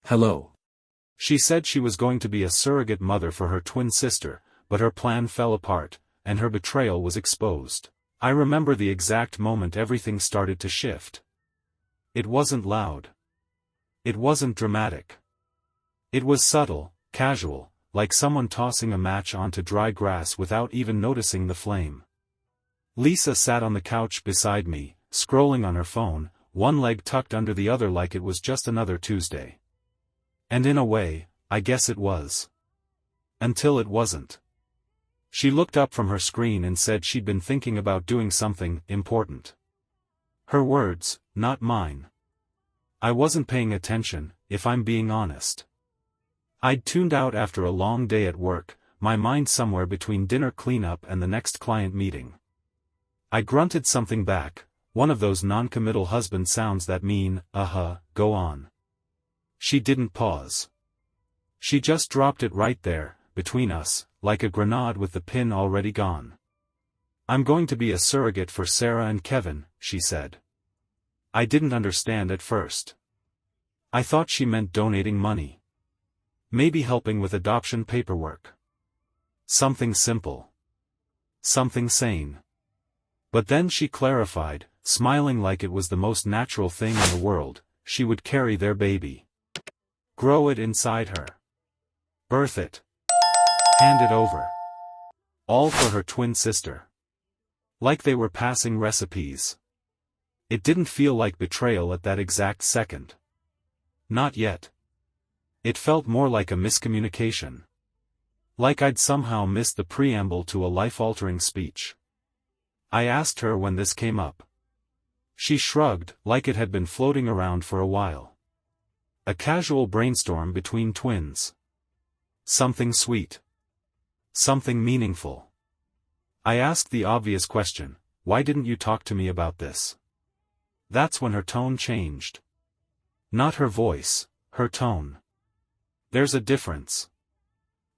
Hello. She said she was going to be a surrogate mother for her twin sister, but her plan fell apart, and her betrayal was exposed. I remember the exact moment everything started to shift. It wasn't loud. It wasn't dramatic. It was subtle, casual, like someone tossing a match onto dry grass without even noticing the flame. Lisa sat on the couch beside me, scrolling on her phone, one leg tucked under the other like it was just another Tuesday. And in a way, I guess it was. Until it wasn't. She looked up from her screen and said she'd been thinking about doing something important. Her words, not mine. I wasn't paying attention, if I'm being honest. I'd tuned out after a long day at work, my mind somewhere between dinner cleanup and the next client meeting. I grunted something back, one of those non-committal husband sounds that mean, go on. She didn't pause. She just dropped it right there, between us, like a grenade with the pin already gone. I'm going to be a surrogate for Sarah and Kevin, she said. I didn't understand at first. I thought she meant donating money. Maybe helping with adoption paperwork. Something simple. Something sane. But then she clarified, smiling like it was the most natural thing in the world, she would carry their baby. Grow it inside her. Birth it. Hand it over. All for her twin sister. Like they were passing recipes. It didn't feel like betrayal at that exact second. Not yet. It felt more like a miscommunication. Like I'd somehow missed the preamble to a life-altering speech. I asked her when this came up. She shrugged, like it had been floating around for a while. A casual brainstorm between twins. Something sweet. Something meaningful. I asked the obvious question, why didn't you talk to me about this? That's when her tone changed. Not her voice, her tone. There's a difference.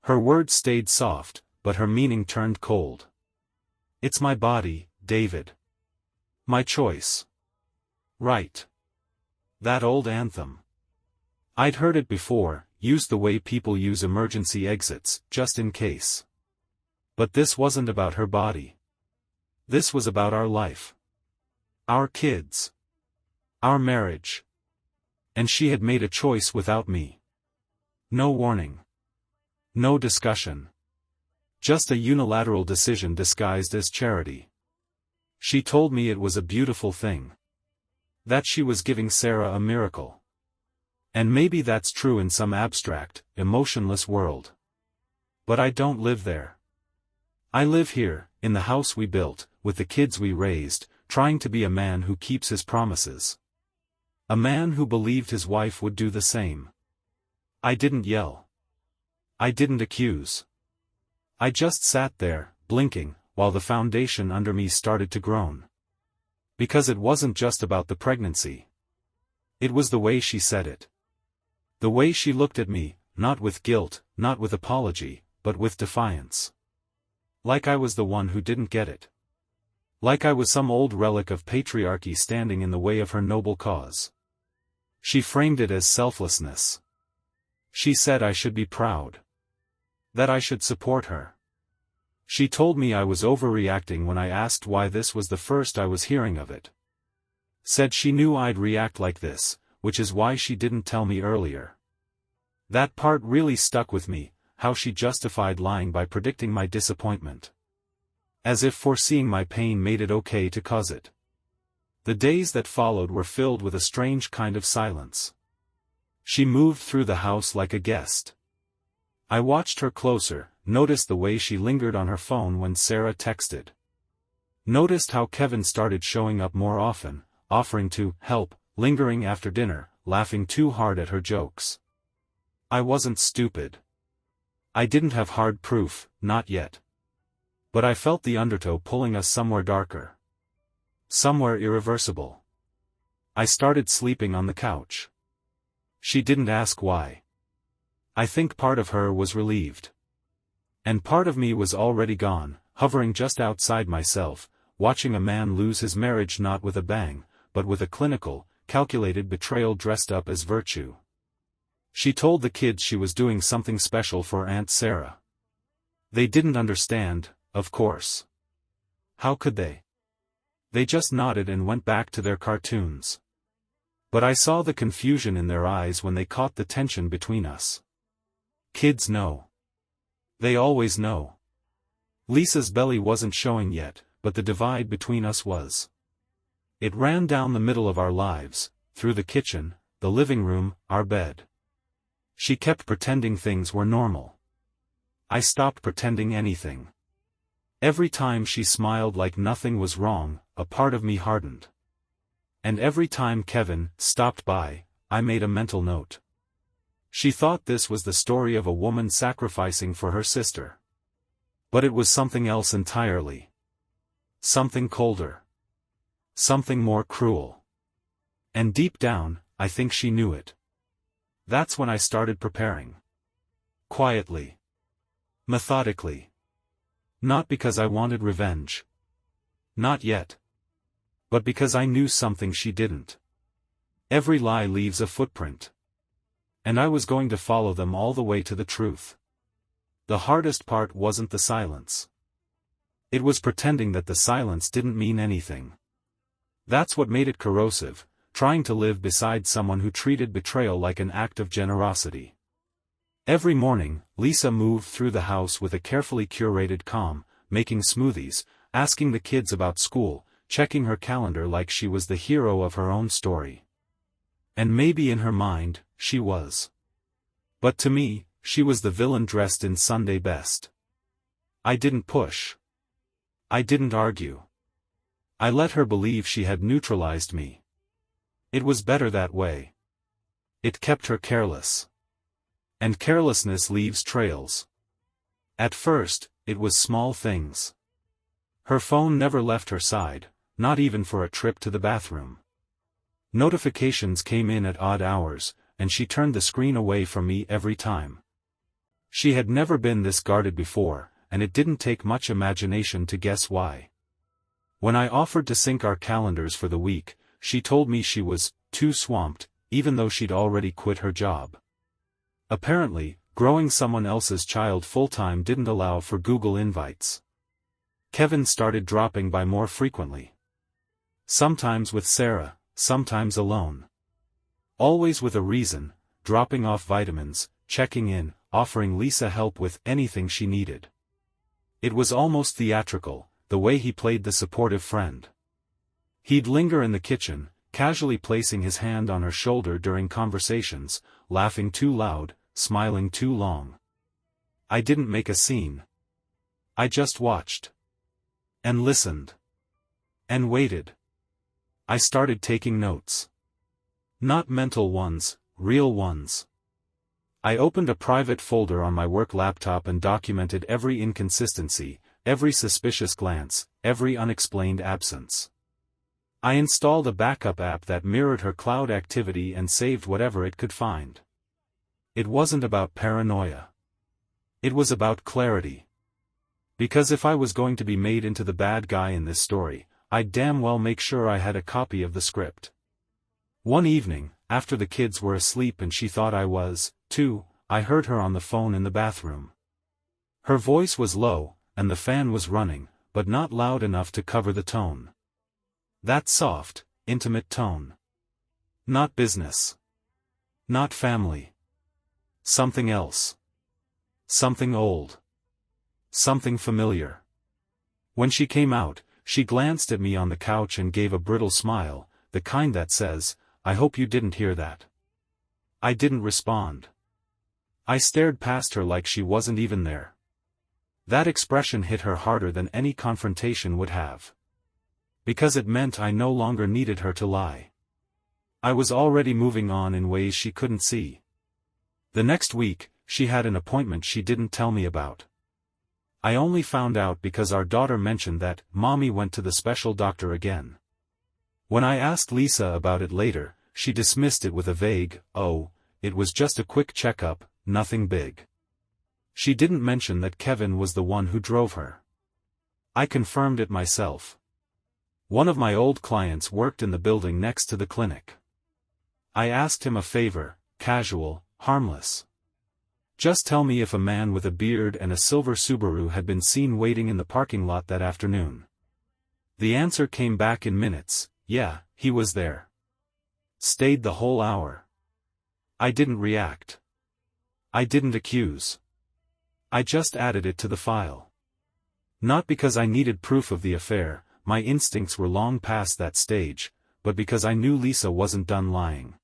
Her words stayed soft, but her meaning turned cold. It's my body, David. My choice. Right. That old anthem. I'd heard it before, used the way people use emergency exits, just in case. But this wasn't about her body. This was about our life. Our kids. Our marriage. And she had made a choice without me. No warning. No discussion. Just a unilateral decision disguised as charity. She told me it was a beautiful thing. That she was giving Sarah a miracle. And maybe that's true in some abstract, emotionless world. But I don't live there. I live here, in the house we built, with the kids we raised, trying to be a man who keeps his promises. A man who believed his wife would do the same. I didn't yell. I didn't accuse. I just sat there, blinking, while the foundation under me started to groan. Because it wasn't just about the pregnancy. It was the way she said it. The way she looked at me, not with guilt, not with apology, but with defiance. Like I was the one who didn't get it. Like I was some old relic of patriarchy standing in the way of her noble cause. She framed it as selflessness. She said I should be proud. That I should support her. She told me I was overreacting when I asked why this was the first I was hearing of it. Said she knew I'd react like this, which is why she didn't tell me earlier. That part really stuck with me, how she justified lying by predicting my disappointment. As if foreseeing my pain made it okay to cause it. The days that followed were filled with a strange kind of silence. She moved through the house like a guest. I watched her closer, noticed the way she lingered on her phone when Sarah texted. Noticed how Kevin started showing up more often, offering to help, lingering after dinner, laughing too hard at her jokes. I wasn't stupid. I didn't have hard proof, not yet. But I felt the undertow pulling us somewhere darker. Somewhere irreversible. I started sleeping on the couch. She didn't ask why. I think part of her was relieved. And part of me was already gone, hovering just outside myself, watching a man lose his marriage not with a bang, but with a clinical, calculated betrayal dressed up as virtue. She told the kids she was doing something special for Aunt Sarah. They didn't understand, of course. How could they? They just nodded and went back to their cartoons. But I saw the confusion in their eyes when they caught the tension between us. Kids know. They always know. Lisa's belly wasn't showing yet, but the divide between us was. It ran down the middle of our lives, through the kitchen, the living room, our bed. She kept pretending things were normal. I stopped pretending anything. Every time she smiled like nothing was wrong, a part of me hardened. And every time Kevin stopped by, I made a mental note. She thought this was the story of a woman sacrificing for her sister. But it was something else entirely. Something colder. Something more cruel. And deep down, I think she knew it. That's when I started preparing. Quietly. Methodically. Not because I wanted revenge. Not yet. But because I knew something she didn't. Every lie leaves a footprint. And I was going to follow them all the way to the truth. The hardest part wasn't the silence. It was pretending that the silence didn't mean anything. That's what made it corrosive, trying to live beside someone who treated betrayal like an act of generosity. Every morning, Lisa moved through the house with a carefully curated calm, making smoothies, asking the kids about school, checking her calendar like she was the hero of her own story. And maybe in her mind, she was. But to me, she was the villain dressed in Sunday best. I didn't push. I didn't argue. I let her believe she had neutralized me. It was better that way. It kept her careless. And carelessness leaves trails. At first, it was small things. Her phone never left her side, not even for a trip to the bathroom. Notifications came in at odd hours, and she turned the screen away from me every time. She had never been this guarded before, and it didn't take much imagination to guess why. When I offered to sync our calendars for the week, she told me she was too swamped, even though she'd already quit her job. Apparently, growing someone else's child full-time didn't allow for Google invites. Kevin started dropping by more frequently. Sometimes with Sarah, sometimes alone. Always with a reason, dropping off vitamins, checking in, offering Lisa help with anything she needed. It was almost theatrical, the way he played the supportive friend. He'd linger in the kitchen, casually placing his hand on her shoulder during conversations, laughing too loud, smiling too long. I didn't make a scene. I just watched. And listened. And waited. I started taking notes. Not mental ones, real ones. I opened a private folder on my work laptop and documented every inconsistency, every suspicious glance, every unexplained absence. I installed a backup app that mirrored her cloud activity and saved whatever it could find. It wasn't about paranoia. It was about clarity. Because if I was going to be made into the bad guy in this story, I'd damn well make sure I had a copy of the script. One evening, after the kids were asleep and she thought I was, too, I heard her on the phone in the bathroom. Her voice was low, and the fan was running, but not loud enough to cover the tone. That soft, intimate tone. Not business. Not family. Something else. Something old. Something familiar. When she came out, she glanced at me on the couch and gave a brittle smile, the kind that says, "I hope you didn't hear that." I didn't respond. I stared past her like she wasn't even there. That expression hit her harder than any confrontation would have. Because it meant I no longer needed her to lie. I was already moving on in ways she couldn't see. The next week, she had an appointment she didn't tell me about. I only found out because our daughter mentioned that Mommy went to the special doctor again. When I asked Lisa about it later, she dismissed it with a vague, "Oh, it was just a quick checkup, nothing big." She didn't mention that Kevin was the one who drove her. I confirmed it myself. One of my old clients worked in the building next to the clinic. I asked him a favor, casual, harmless. Just tell me if a man with a beard and a silver Subaru had been seen waiting in the parking lot that afternoon. The answer came back in minutes, yeah, he was there. Stayed the whole hour. I didn't react. I didn't accuse. I just added it to the file. Not because I needed proof of the affair, my instincts were long past that stage, but because I knew Lisa wasn't done lying.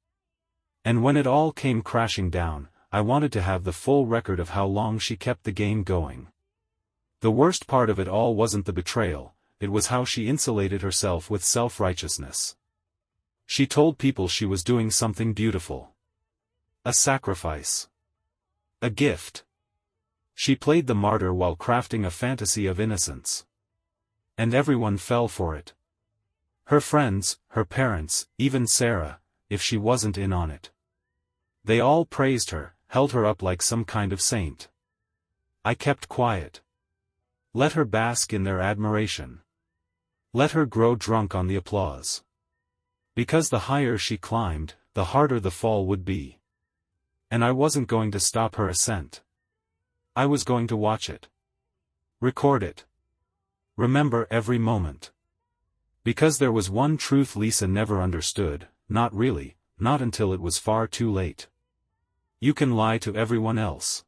And when it all came crashing down, I wanted to have the full record of how long she kept the game going. The worst part of it all wasn't the betrayal, it was how she insulated herself with self-righteousness. She told people she was doing something beautiful. A sacrifice. A gift. She played the martyr while crafting a fantasy of innocence. And everyone fell for it. Her friends, her parents, even Sarah, if she wasn't in on it. They all praised her, held her up like some kind of saint. I kept quiet. Let her bask in their admiration. Let her grow drunk on the applause. Because the higher she climbed, the harder the fall would be. And I wasn't going to stop her ascent. I was going to watch it. Record it. Remember every moment. Because there was one truth Lisa never understood, not really, not until it was far too late. You can lie to everyone else.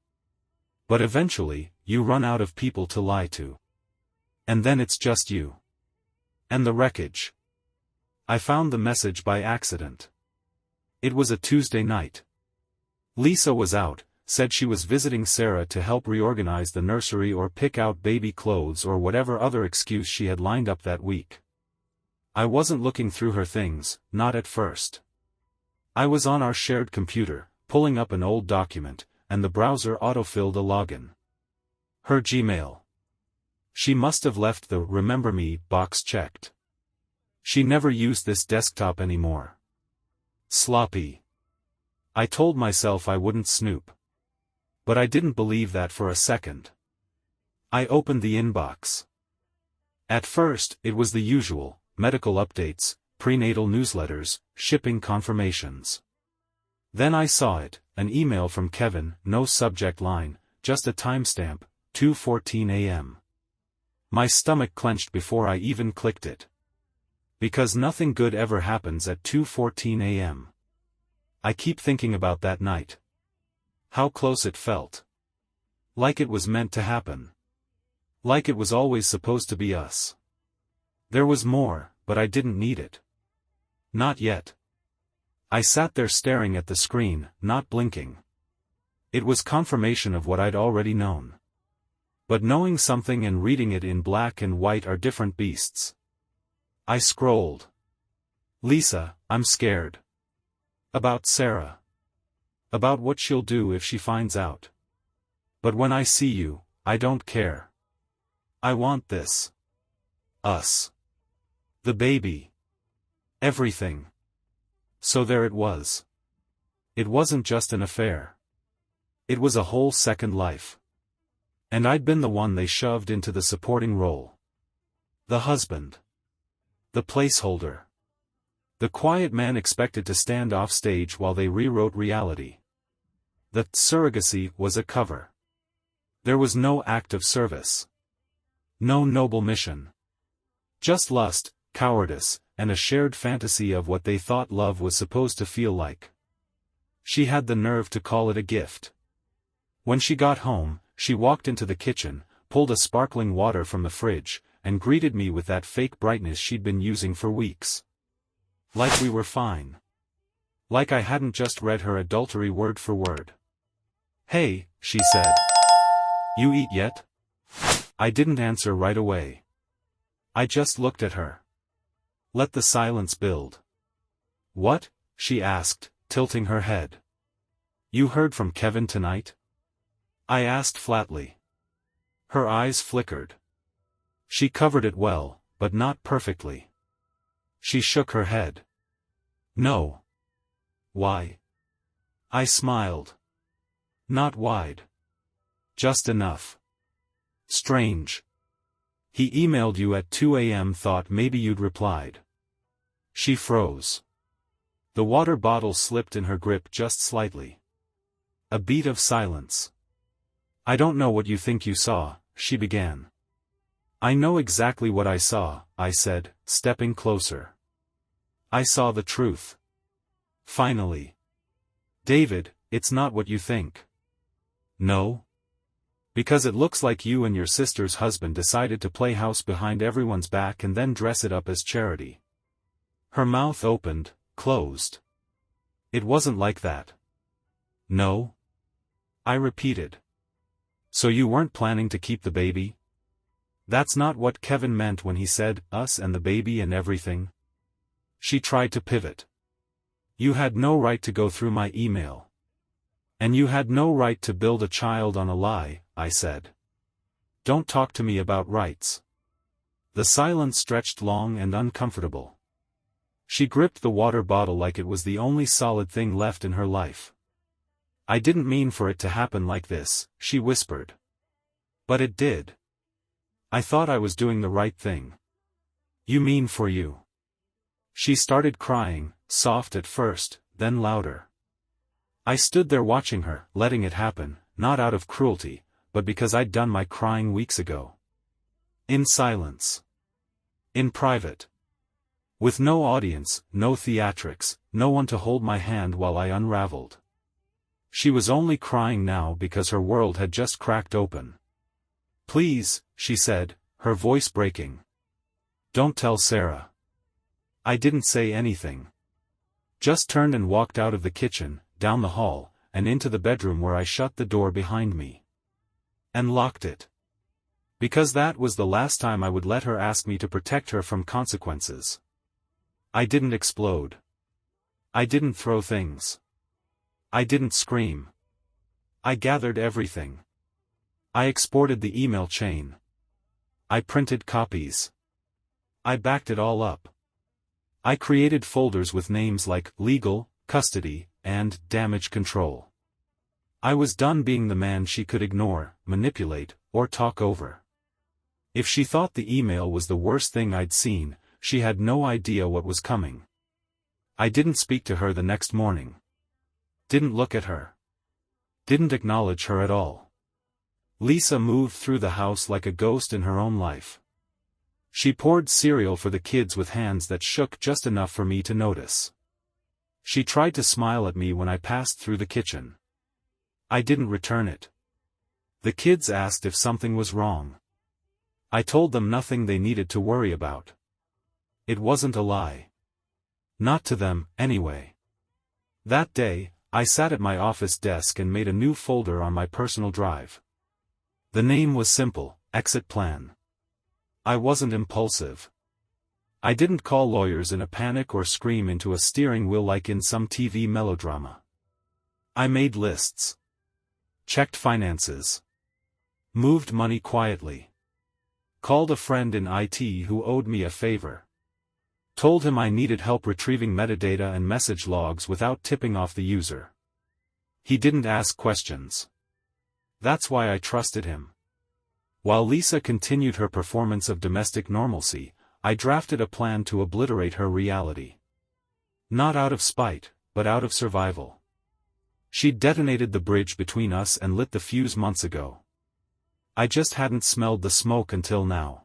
But eventually, you run out of people to lie to. And then it's just you. And the wreckage. I found the message by accident. It was a Tuesday night. Lisa was out, said she was visiting Sarah to help reorganize the nursery or pick out baby clothes or whatever other excuse she had lined up that week. I wasn't looking through her things, not at first. I was on our shared computer, pulling up an old document, and the browser autofilled a login. Her Gmail. She must have left the Remember Me box checked. She never used this desktop anymore. Sloppy. I told myself I wouldn't snoop. But I didn't believe that for a second. I opened the inbox. At first, it was the usual, medical updates, prenatal newsletters, shipping confirmations. Then I saw it, an email from Kevin, no subject line, just a timestamp, 2:14 a.m. My stomach clenched before I even clicked it. Because nothing good ever happens at 2:14 a.m. I keep thinking about that night. How close it felt. Like it was meant to happen. Like it was always supposed to be us. There was more, but I didn't need it. Not yet. I sat there staring at the screen, not blinking. It was confirmation of what I'd already known. But knowing something and reading it in black and white are different beasts. I scrolled. Lisa, I'm scared. About Sarah. About what she'll do if she finds out. But when I see you, I don't care. I want this. Us. The baby. Everything. So there it was. It wasn't just an affair. It was a whole second life. And I'd been the one they shoved into the supporting role. The husband. The placeholder. The quiet man expected to stand off stage while they rewrote reality. The surrogacy was a cover. There was no act of service. No noble mission. Just lust, cowardice, and a shared fantasy of what they thought love was supposed to feel like. She had the nerve to call it a gift. When she got home, she walked into the kitchen, pulled a sparkling water from the fridge, and greeted me with that fake brightness she'd been using for weeks. Like we were fine. Like I hadn't just read her adultery word for word. Hey, she said. You eat yet? I didn't answer right away. I just looked at her. Let the silence build. What? She asked, tilting her head. You heard from Kevin tonight? I asked flatly. Her eyes flickered. She covered it well, but not perfectly. She shook her head. No. Why? I smiled. Not wide. Just enough. Strange. He emailed you at 2 a.m. Thought maybe you'd replied. She froze. The water bottle slipped in her grip just slightly. A beat of silence. "I don't know what you think you saw," she began. "I know exactly what I saw," I said, stepping closer. "I saw the truth. Finally. David, it's not what you think." "No? Because it looks like you and your sister's husband decided to play house behind everyone's back and then dress it up as charity." Her mouth opened, closed. "It wasn't like that." "No?" I repeated. "So you weren't planning to keep the baby?" "That's not what Kevin meant when he said, us and the baby and everything." She tried to pivot. "You had no right to go through my email. And you had no right to build a child on a lie," I said. "Don't talk to me about rights." The silence stretched long and uncomfortable. She gripped the water bottle like it was the only solid thing left in her life. "I didn't mean for it to happen like this," she whispered. "But it did. I thought I was doing the right thing." "You mean for you?" She started crying, soft at first, then louder. I stood there watching her, letting it happen, not out of cruelty, but because I'd done my crying weeks ago. In silence. In private. With no audience, no theatrics, no one to hold my hand while I unraveled. She was only crying now because her world had just cracked open. "Please," she said, her voice breaking. "Don't tell Sarah." I didn't say anything. Just turned and walked out of the kitchen, down the hall, and into the bedroom where I shut the door behind me. And locked it. Because that was the last time I would let her ask me to protect her from consequences. I didn't explode. I didn't throw things. I didn't scream. I gathered everything. I exported the email chain. I printed copies. I backed it all up. I created folders with names like legal, custody, and damage control. I was done being the man she could ignore, manipulate, or talk over. If she thought the email was the worst thing I'd seen, she had no idea what was coming. I didn't speak to her the next morning. Didn't look at her. Didn't acknowledge her at all. Lisa moved through the house like a ghost in her own life. She poured cereal for the kids with hands that shook just enough for me to notice. She tried to smile at me when I passed through the kitchen. I didn't return it. The kids asked if something was wrong. I told them nothing they needed to worry about. It wasn't a lie. Not to them, anyway. That day, I sat at my office desk and made a new folder on my personal drive. The name was simple, Exit Plan. I wasn't impulsive. I didn't call lawyers in a panic or scream into a steering wheel like in some TV melodrama. I made lists. Checked finances. Moved money quietly. Called a friend in IT who owed me a favor. Told him I needed help retrieving metadata and message logs without tipping off the user. He didn't ask questions. That's why I trusted him. While Lisa continued her performance of domestic normalcy, I drafted a plan to obliterate her reality. Not out of spite, but out of survival. She'd detonated the bridge between us and lit the fuse months ago. I just hadn't smelled the smoke until now.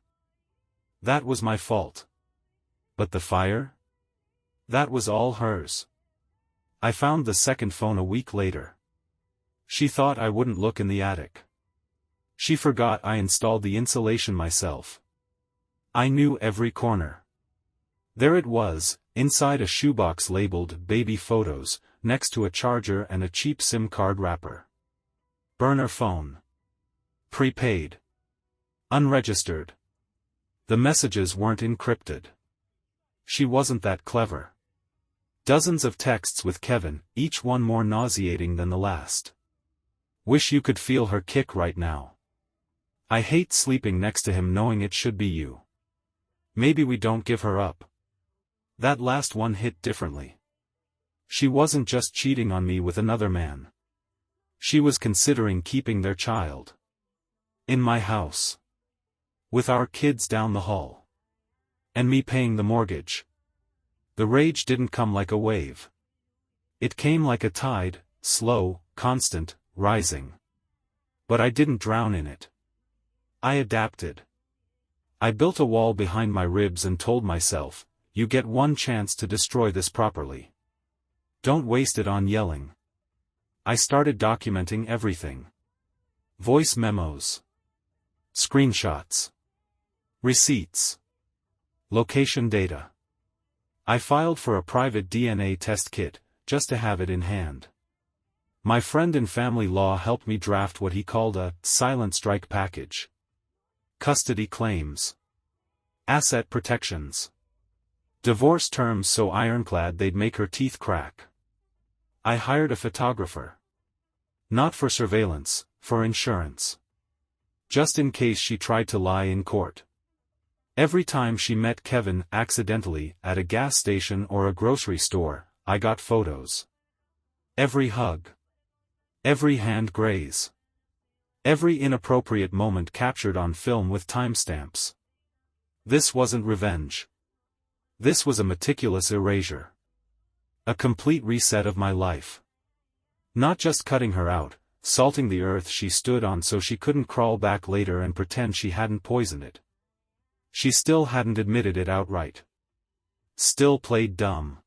That was my fault. But the fire? That was all hers. I found the second phone a week later. She thought I wouldn't look in the attic. She forgot I installed the insulation myself. I knew every corner. There it was, inside a shoebox labeled Baby Photos, next to a charger and a cheap SIM card wrapper. Burner phone. Prepaid. Unregistered. The messages weren't encrypted. She wasn't that clever. Dozens of texts with Kevin, each one more nauseating than the last. Wish you could feel her kick right now. I hate sleeping next to him knowing it should be you. Maybe we don't give her up. That last one hit differently. She wasn't just cheating on me with another man. She was considering keeping their child. In my house. With our kids down the hall. And me paying the mortgage. The rage didn't come like a wave. It came like a tide, slow, constant, rising. But I didn't drown in it. I adapted. I built a wall behind my ribs and told myself, you get one chance to destroy this properly. Don't waste it on yelling. I started documenting everything. Voice memos. Screenshots. Receipts. Location data. I filed for a private DNA test kit, just to have it in hand. My friend in family law helped me draft what he called a silent strike package. Custody claims. Asset protections. Divorce terms so ironclad they'd make her teeth crack. I hired a photographer. Not for surveillance, for insurance. Just in case she tried to lie in court. Every time she met Kevin accidentally at a gas station or a grocery store, I got photos. Every hug. Every hand graze. Every inappropriate moment captured on film with timestamps. This wasn't revenge. This was a meticulous erasure. A complete reset of my life. Not just cutting her out, salting the earth she stood on so she couldn't crawl back later and pretend she hadn't poisoned it. She still hadn't admitted it outright. Still played dumb.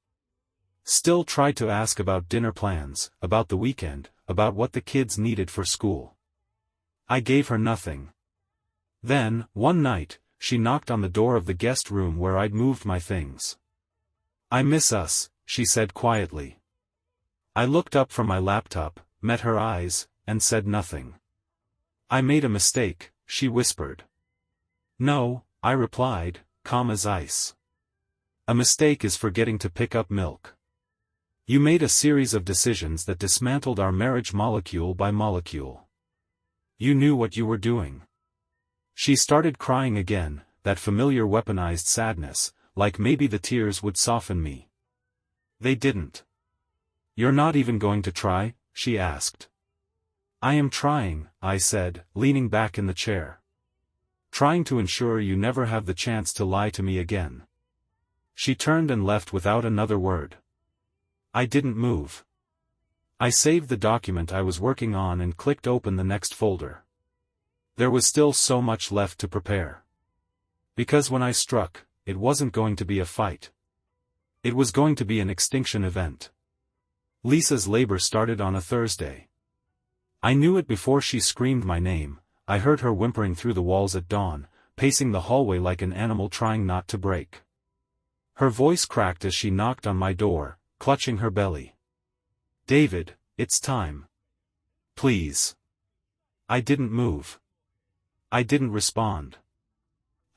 Still tried to ask about dinner plans, about the weekend, about what the kids needed for school. I gave her nothing. Then, one night, she knocked on the door of the guest room where I'd moved my things. "I miss us," she said quietly. I looked up from my laptop, met her eyes, and said nothing. "I made a mistake," she whispered. "No," I replied, calm as ice. "A mistake is forgetting to pick up milk. You made a series of decisions that dismantled our marriage molecule by molecule. You knew what you were doing." She started crying again, that familiar weaponized sadness, like maybe the tears would soften me. They didn't. "You're not even going to try?" she asked. "I am trying," I said, leaning back in the chair. "Trying to ensure you never have the chance to lie to me again." She turned and left without another word. I didn't move. I saved the document I was working on and clicked open the next folder. There was still so much left to prepare. Because when I struck, it wasn't going to be a fight. It was going to be an extinction event. Lisa's labor started on a Thursday. I knew it before she screamed my name. I heard her whimpering through the walls at dawn, pacing the hallway like an animal trying not to break. Her voice cracked as she knocked on my door, clutching her belly. "David, it's time. Please." I didn't move. I didn't respond.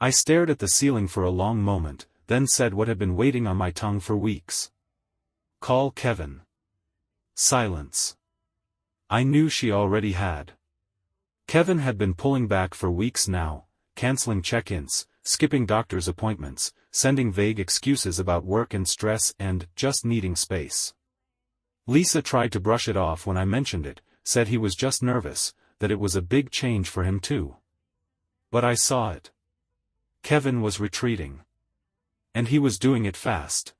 I stared at the ceiling for a long moment, then said what had been waiting on my tongue for weeks. "Call Kevin." Silence. I knew she already had. Kevin had been pulling back for weeks now, canceling check-ins, skipping doctor's appointments, sending vague excuses about work and stress and just needing space. Lisa tried to brush it off when I mentioned it, said he was just nervous, that it was a big change for him too. But I saw it. Kevin was retreating. And he was doing it fast.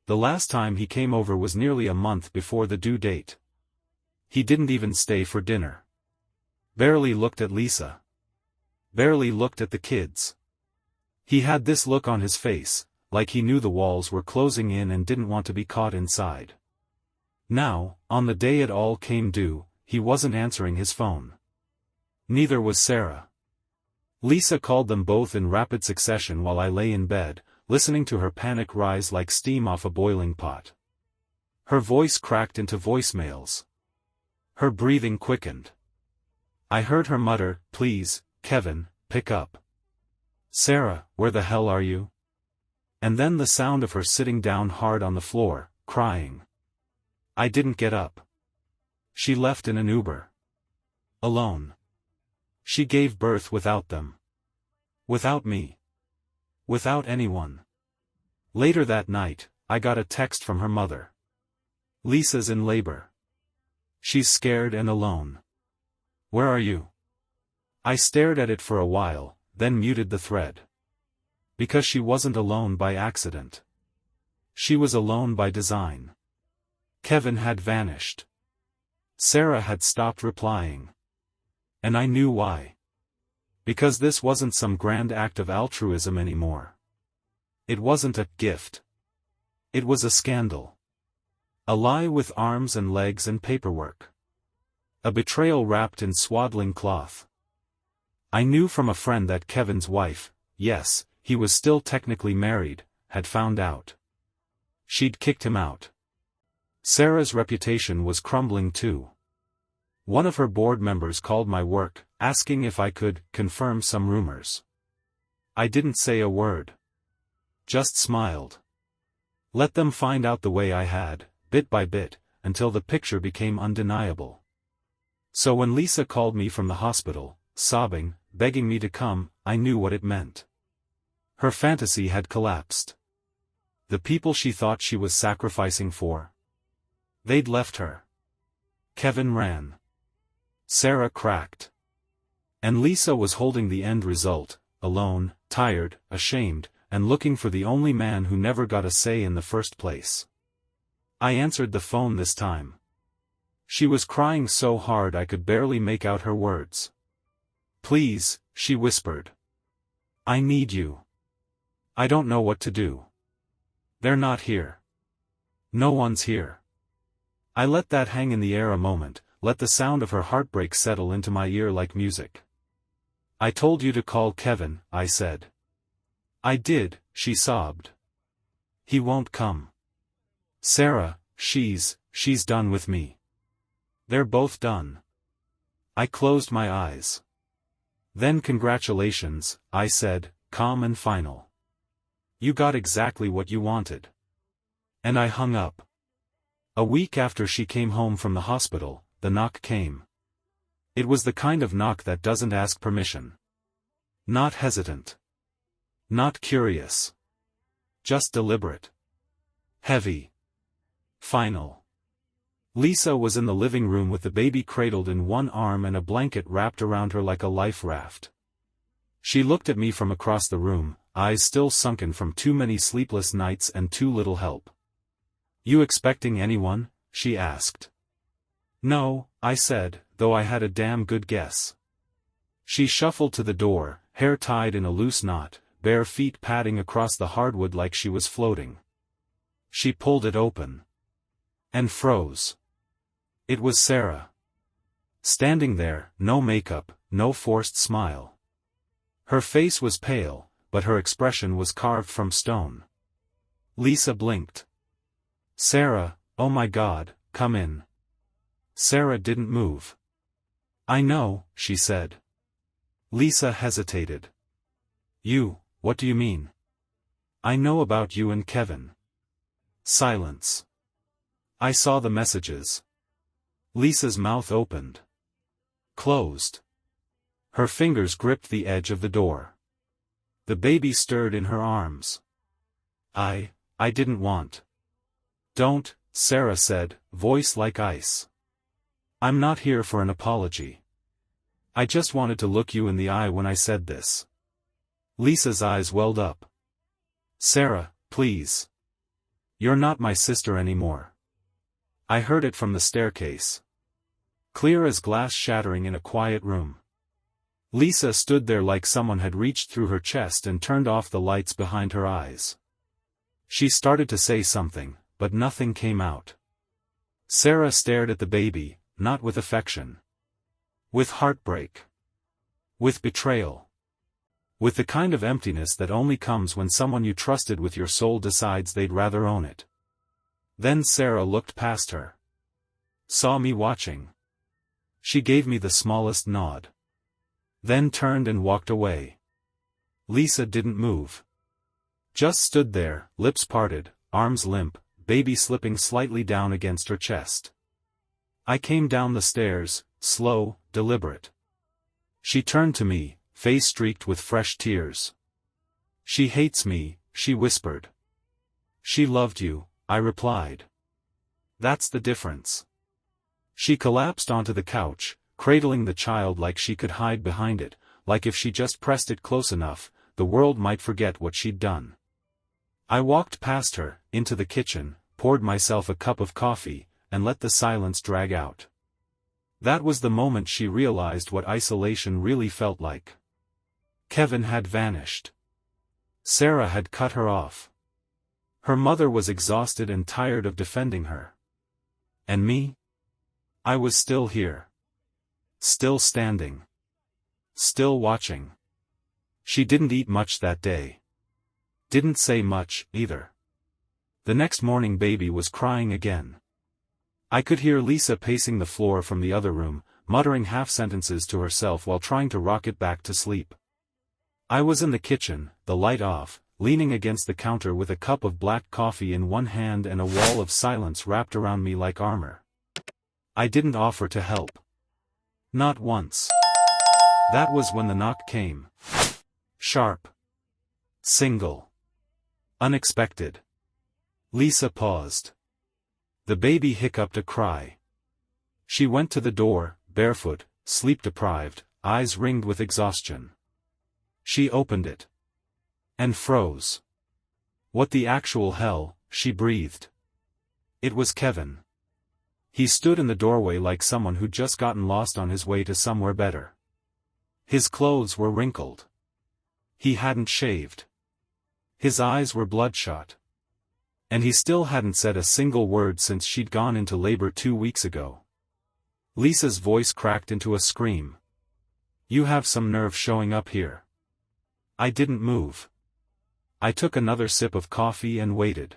The last time he came over was nearly a month before the due date. He didn't even stay for dinner. Barely looked at Lisa. Barely looked at the kids. He had this look on his face, like he knew the walls were closing in and didn't want to be caught inside. Now, on the day it all came due, he wasn't answering his phone. Neither was Sarah. Lisa called them both in rapid succession while I lay in bed, listening to her panic rise like steam off a boiling pot. Her voice cracked into voicemails. Her breathing quickened. I heard her mutter, "Please, Kevin, pick up. Sarah, where the hell are you?" And then the sound of her sitting down hard on the floor, crying. I didn't get up. She left in an Uber. Alone. She gave birth without them. Without me. Without anyone. Later that night, I got a text from her mother. "Lisa's in labor. She's scared and alone. Where are you?" I stared at it for a while, then muted the thread. Because she wasn't alone by accident. She was alone by design. Kevin had vanished. Sarah had stopped replying. And I knew why. Because this wasn't some grand act of altruism anymore. It wasn't a gift. It was a scandal. A lie with arms and legs and paperwork. A betrayal wrapped in swaddling cloth. I knew from a friend that Kevin's wife, yes, he was still technically married, had found out. She'd kicked him out. Sarah's reputation was crumbling too. One of her board members called my work, asking if I could confirm some rumors. I didn't say a word. Just smiled. Let them find out the way I had, bit by bit, until the picture became undeniable. So when Lisa called me from the hospital, sobbing, begging me to come, I knew what it meant. Her fantasy had collapsed. The people she thought she was sacrificing for. They'd left her. Kevin ran. Sarah cracked. And Lisa was holding the end result, alone, tired, ashamed, and looking for the only man who never got a say in the first place. I answered the phone this time. She was crying so hard I could barely make out her words. "Please," she whispered. "I need you. I don't know what to do. They're not here. No one's here." I let that hang in the air a moment, let the sound of her heartbreak settle into my ear like music. "I told you to call Kevin," I said. "I did," she sobbed. "He won't come. Sarah, she's done with me. They're both done." I closed my eyes. "Then congratulations," I said, calm and final. "You got exactly what you wanted." And I hung up. A week after she came home from the hospital, the knock came. It was the kind of knock that doesn't ask permission. Not hesitant. Not curious. Just deliberate. Heavy. Final. Lisa was in the living room with the baby cradled in one arm and a blanket wrapped around her like a life raft. She looked at me from across the room, eyes still sunken from too many sleepless nights and too little help. "You expecting anyone?" she asked. "No," I said, though I had a damn good guess. She shuffled to the door, hair tied in a loose knot, bare feet padding across the hardwood like she was floating. She pulled it open. And froze. It was Sarah. Standing there, no makeup, no forced smile. Her face was pale, but her expression was carved from stone. Lisa blinked. "Sarah, oh my God, come in." Sarah didn't move. "I know," she said. Lisa hesitated. What do you mean?" "I know about you and Kevin." Silence. "I saw the messages." Lisa's mouth opened. Closed. Her fingers gripped the edge of the door. The baby stirred in her arms. I didn't want." "Don't," Sarah said, voice like ice. "I'm not here for an apology. I just wanted to look you in the eye when I said this." Lisa's eyes welled up. "Sarah, please. You're not my sister anymore." I heard it from the staircase. Clear as glass shattering in a quiet room. Lisa stood there like someone had reached through her chest and turned off the lights behind her eyes. She started to say something, but nothing came out. Sarah stared at the baby, not with affection. With heartbreak. With betrayal. With the kind of emptiness that only comes when someone you trusted with your soul decides they'd rather own it. Then Sarah looked past her. Saw me watching. She gave me the smallest nod. Then turned and walked away. Lisa didn't move. Just stood there, lips parted, arms limp, baby slipping slightly down against her chest. I came down the stairs, slow, deliberate. She turned to me, face streaked with fresh tears. "She hates me," she whispered. "She loved you," I replied. "That's the difference." She collapsed onto the couch, cradling the child like she could hide behind it, like if she just pressed it close enough, the world might forget what she'd done. I walked past her, into the kitchen, poured myself a cup of coffee, and let the silence drag out. That was the moment she realized what isolation really felt like. Kevin had vanished. Sarah had cut her off. Her mother was exhausted and tired of defending her. And me? I was still here. Still standing. Still watching. She didn't eat much that day. Didn't say much, either. The next morning baby was crying again. I could hear Lisa pacing the floor from the other room, muttering half-sentences to herself while trying to rock it back to sleep. I was in the kitchen, the light off, leaning against the counter with a cup of black coffee in one hand and a wall of silence wrapped around me like armor. I didn't offer to help. Not once. That was when the knock came. Sharp. Single. Unexpected. Lisa paused. The baby hiccuped a cry. She went to the door, barefoot, sleep-deprived, eyes ringed with exhaustion. She opened it. And froze. What the actual hell, she breathed. It was Kevin. He stood in the doorway like someone who'd just gotten lost on his way to somewhere better. His clothes were wrinkled. He hadn't shaved. His eyes were bloodshot. And he still hadn't said a single word since she'd gone into labor 2 weeks ago. Lisa's voice cracked into a scream. "You have some nerve showing up here." I didn't move. I took another sip of coffee and waited.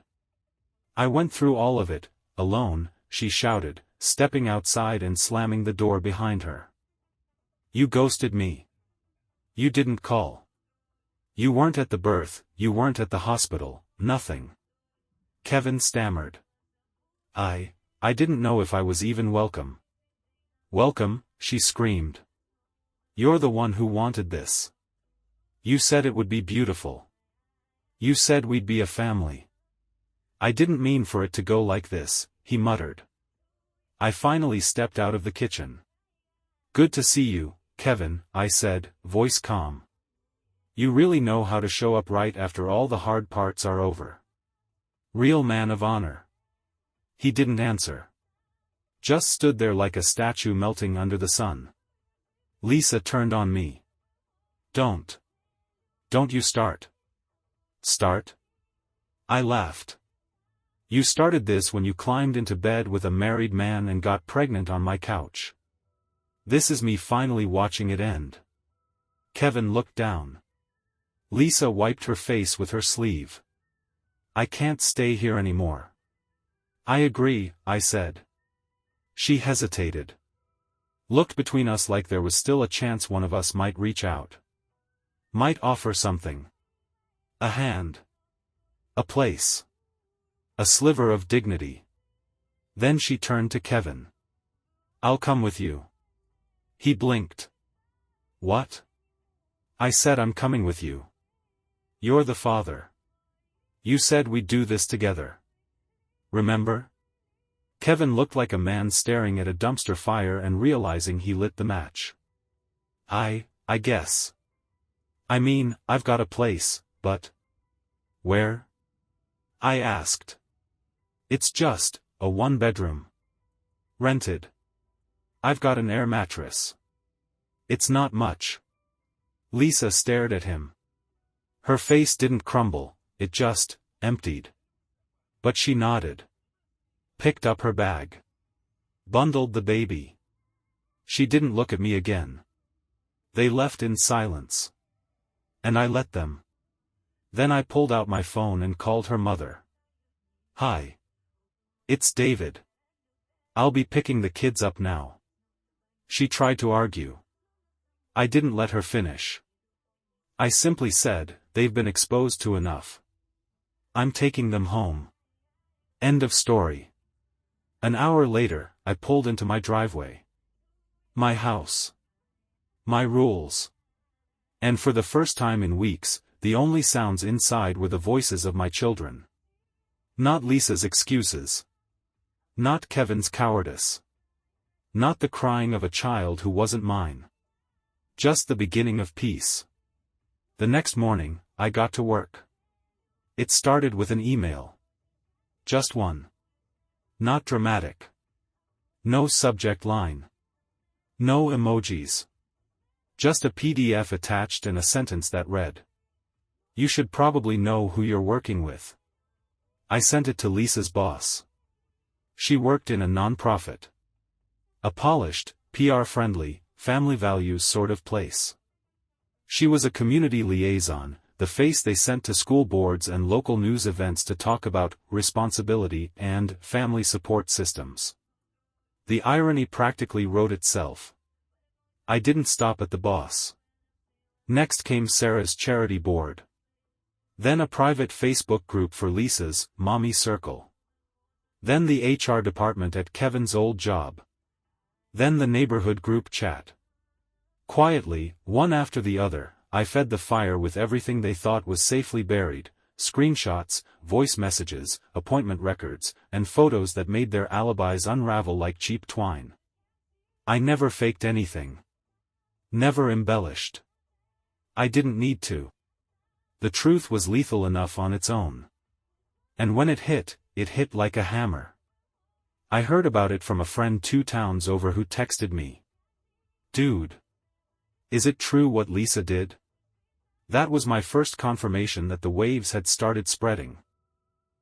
"I went through all of it, alone," she shouted, stepping outside and slamming the door behind her. "You ghosted me. You didn't call. You weren't at the birth, you weren't at the hospital, nothing." Kevin stammered. I didn't know if I was even welcome." "Welcome," she screamed. "You're the one who wanted this. You said it would be beautiful. You said we'd be a family." "I didn't mean for it to go like this," he muttered. I finally stepped out of the kitchen. "Good to see you, Kevin," I said, voice calm. "You really know how to show up right after all the hard parts are over. Real man of honor." He didn't answer. Just stood there like a statue melting under the sun. Lisa turned on me. Don't you start." "Start?" I laughed. "You started this when you climbed into bed with a married man and got pregnant on my couch. This is me finally watching it end." Kevin looked down. Lisa wiped her face with her sleeve. "I can't stay here anymore." "I agree," I said. She hesitated. Looked between us like there was still a chance one of us might reach out. Might offer something. A hand. A place. A sliver of dignity. Then she turned to Kevin. "I'll come with you." He blinked. "What?" I said, "I'm coming with you. You're the father. You said we'd do this together. Remember?" Kevin looked like a man staring at a dumpster fire and realizing he lit the match. I guess. I mean, I've got a place, but..." "Where?" I asked. "It's just a 1-bedroom. Rented. I've got an air mattress. It's not much." Lisa stared at him. Her face didn't crumble, it just emptied. But she nodded. Picked up her bag. Bundled the baby. She didn't look at me again. They left in silence. And I let them. Then I pulled out my phone and called her mother. "Hi. It's David. I'll be picking the kids up now." She tried to argue. I didn't let her finish. I simply said, "They've been exposed to enough. I'm taking them home." End of story. An hour later, I pulled into my driveway. My house. My rules. And for the first time in weeks, the only sounds inside were the voices of my children. Not Lisa's excuses. Not Kevin's cowardice. Not the crying of a child who wasn't mine. Just the beginning of peace. The next morning, I got to work. It started with an email. Just one. Not dramatic. No subject line. No emojis. Just a PDF attached and a sentence that read, "You should probably know who you're working with." I sent it to Lisa's boss. She worked in a non-profit. A polished, PR-friendly, family values sort of place. She was a community liaison, the face they sent to school boards and local news events to talk about responsibility and family support systems. The irony practically wrote itself. I didn't stop at the boss. Next came Sarah's charity board. Then a private Facebook group for Lisa's mommy circle. Then the HR department at Kevin's old job. Then the neighborhood group chat. Quietly, one after the other, I fed the fire with everything they thought was safely buried: screenshots, voice messages, appointment records, and photos that made their alibis unravel like cheap twine. I never faked anything. Never embellished. I didn't need to. The truth was lethal enough on its own. And when it hit like a hammer. I heard about it from a friend 2 towns over who texted me, "Dude. Is it true what Lisa did?" That was my first confirmation that the waves had started spreading.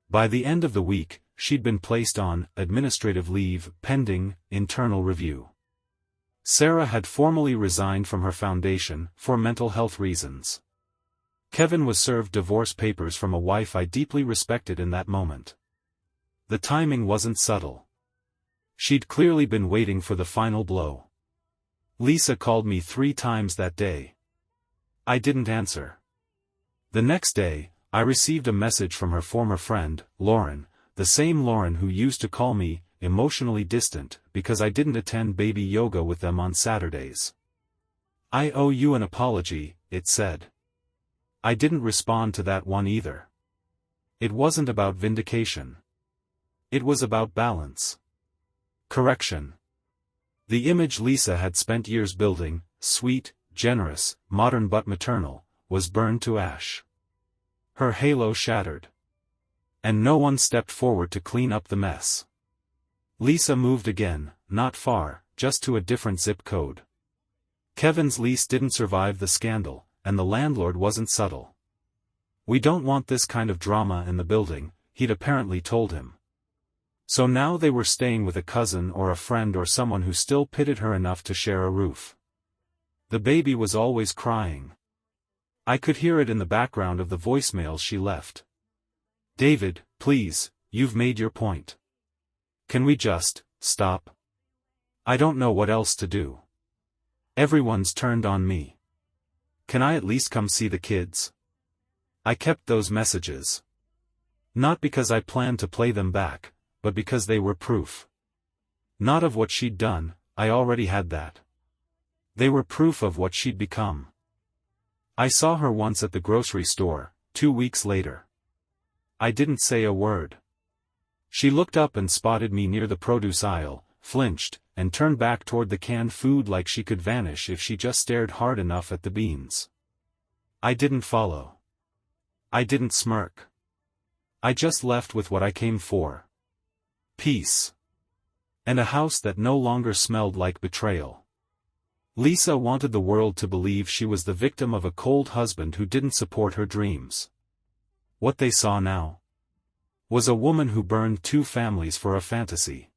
By the end of the week, she'd been placed on administrative leave pending internal review. Sarah had formally resigned from her foundation for mental health reasons. Kevin was served divorce papers from a wife I deeply respected in that moment. The timing wasn't subtle. She'd clearly been waiting for the final blow. Lisa called me 3 times that day. I didn't answer. The next day, I received a message from her former friend, Lauren, the same Lauren who used to call me emotionally distant because I didn't attend baby yoga with them on Saturdays. "I owe you an apology," it said. I didn't respond to that one either. It wasn't about vindication. It was about balance. Correction. The image Lisa had spent years building, sweet, generous, modern but maternal, was burned to ash. Her halo shattered. And no one stepped forward to clean up the mess. Lisa moved again, not far, just to a different zip code. Kevin's lease didn't survive the scandal, and the landlord wasn't subtle. "We don't want this kind of drama in the building," he'd apparently told him. So now they were staying with a cousin or a friend or someone who still pitied her enough to share a roof. The baby was always crying. I could hear it in the background of the voicemails she left. "David, please, you've made your point. Can we just stop? I don't know what else to do. Everyone's turned on me. Can I at least come see the kids?" I kept those messages. Not because I planned to play them back, but because they were proof. Not of what she'd done, I already had that. They were proof of what she'd become. I saw her once at the grocery store, 2 weeks later. I didn't say a word. She looked up and spotted me near the produce aisle, flinched, and turned back toward the canned food like she could vanish if she just stared hard enough at the beans. I didn't follow. I didn't smirk. I just left with what I came for. Peace. And a house that no longer smelled like betrayal. Lisa wanted the world to believe she was the victim of a cold husband who didn't support her dreams. What they saw now was a woman who burned 2 families for a fantasy.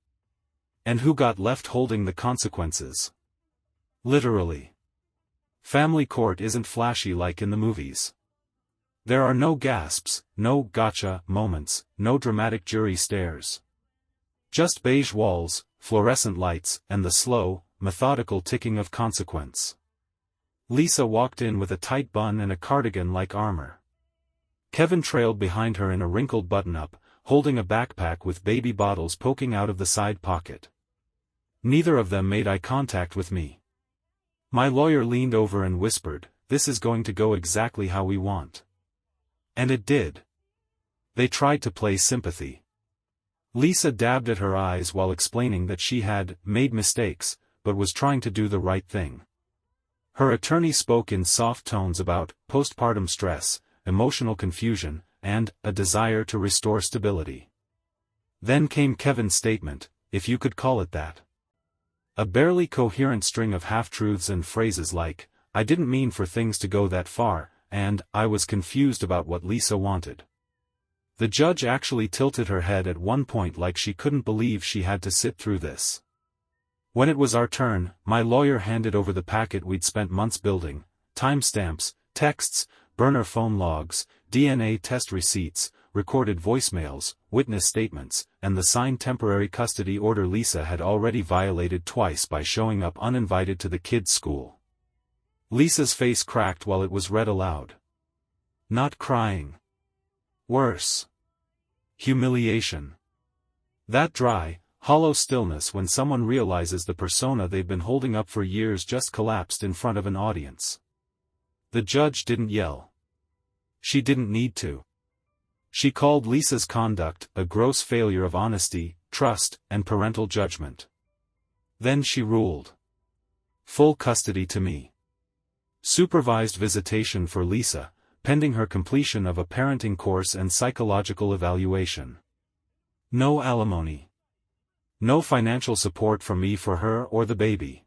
And who got left holding the consequences. Literally. Family court isn't flashy like in the movies. There are no gasps, no gotcha moments, no dramatic jury stares. Just beige walls, fluorescent lights, and the slow, methodical ticking of consequence. Lisa walked in with a tight bun and a cardigan like armor. Kevin trailed behind her in a wrinkled button-up, holding a backpack with baby bottles poking out of the side pocket. Neither of them made eye contact with me. My lawyer leaned over and whispered, "This is going to go exactly how we want." And it did. They tried to play sympathy. Lisa dabbed at her eyes while explaining that she had made mistakes, but was trying to do the right thing. Her attorney spoke in soft tones about postpartum stress, emotional confusion, and a desire to restore stability. Then came Kevin's statement, if you could call it that. A barely coherent string of half-truths and phrases like, "I didn't mean for things to go that far," and "I was confused about what Lisa wanted." The judge actually tilted her head at one point like she couldn't believe she had to sit through this. When it was our turn, my lawyer handed over the packet we'd spent months building: timestamps, texts, burner phone logs, DNA test receipts, recorded voicemails, witness statements, and the signed temporary custody order Lisa had already violated twice by showing up uninvited to the kids' school. Lisa's face cracked while it was read aloud. Not crying. Worse. Humiliation. That dry, hollow stillness when someone realizes the persona they've been holding up for years just collapsed in front of an audience. The judge didn't yell. She didn't need to. She called Lisa's conduct a gross failure of honesty, trust, and parental judgment. Then she ruled. Full custody to me. Supervised visitation for Lisa, pending her completion of a parenting course and psychological evaluation. No alimony. No financial support from me for her or the baby.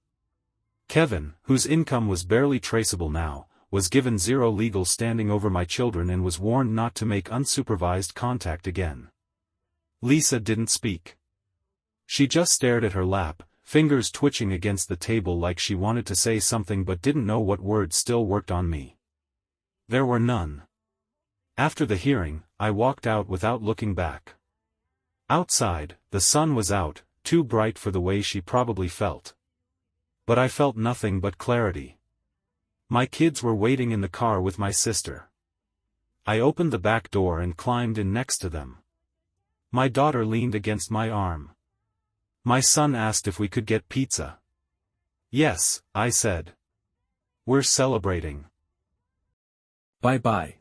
Kevin, whose income was barely traceable now, was given zero legal standing over my children and was warned not to make unsupervised contact again. Lisa didn't speak. She just stared at her lap, fingers twitching against the table like she wanted to say something but didn't know what words still worked on me. There were none. After the hearing, I walked out without looking back. Outside, the sun was out, too bright for the way she probably felt. But I felt nothing but clarity. My kids were waiting in the car with my sister. I opened the back door and climbed in next to them. My daughter leaned against my arm. My son asked if we could get pizza. Yes, I said. We're celebrating. Bye-bye.